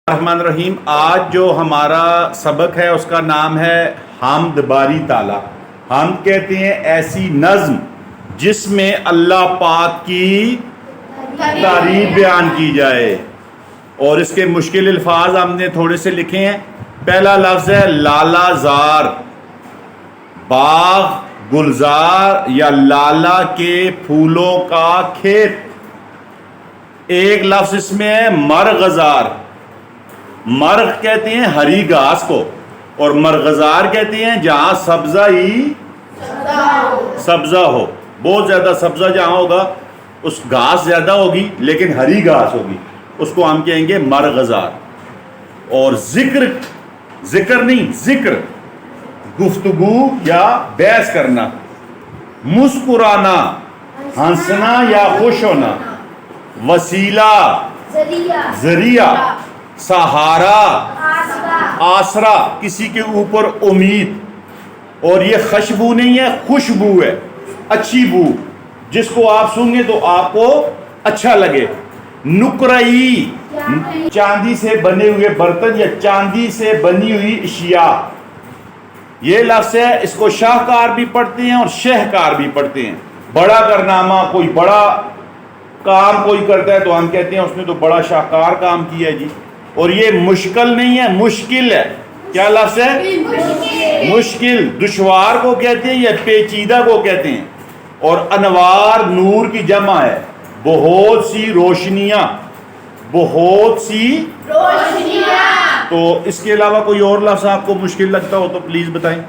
الرحمن الرحیم. آج جو ہمارا سبق ہے اس کا نام ہے حمد باری تعالیٰ. حمد کہتے ہیں ایسی نظم جس میں اللہ پاک کی تعریف بیان کی جائے. اور اس کے مشکل الفاظ ہم نے تھوڑے سے لکھے ہیں. پہلا لفظ ہے لالا زار. باغ گلزار یا لالا کے پھولوں کا کھیت. ایک لفظ اس میں ہے مرغزار. مرغ کہتے ہیں ہری گھاس کو اور مرغزار کہتے ہیں جہاں سبزہ ہی سبزہ ہو. بہت زیادہ سبزہ جہاں ہوگا اس گھاس زیادہ ہوگی لیکن ہری گھاس ہوگی, اس کو ہم کہیں گے مرغزار. اور ذکر نہیں ذکر, گفتگو یا بحث کرنا. مسکرانا, ہنسنا یا خوش ہونا. وسیلہ, ذریعہ. سہارا, آسرا, کسی کے اوپر امید. اور یہ خوشبو نہیں ہے, خوشبو ہے, اچھی بو, جس کو آپ سونگیں تو آپ کو اچھا لگے. نقرئی, چاندی سے بنے ہوئے برتن یا چاندی سے بنی ہوئی اشیاء. یہ لفظ ہے, اس کو شاہکار بھی پڑھتے ہیں اور شہکار بھی پڑھتے ہیں. بڑا کارنامہ, کوئی بڑا کام کوئی کرتا ہے تو ہم کہتے ہیں اس نے تو بڑا شاہکار کام کیا جی. اور یہ مشکل نہیں ہے, مشکل ہے. کیا لفظ ہے؟ مشکل. دشوار کو کہتے ہیں یا پیچیدہ کو کہتے ہیں. اور انوار نور کی جمع ہے. بہت سی روشنیاں, بہت سی روشنیاں. تو اس کے علاوہ کوئی اور لفظ آپ کو مشکل لگتا ہو تو پلیز بتائیں.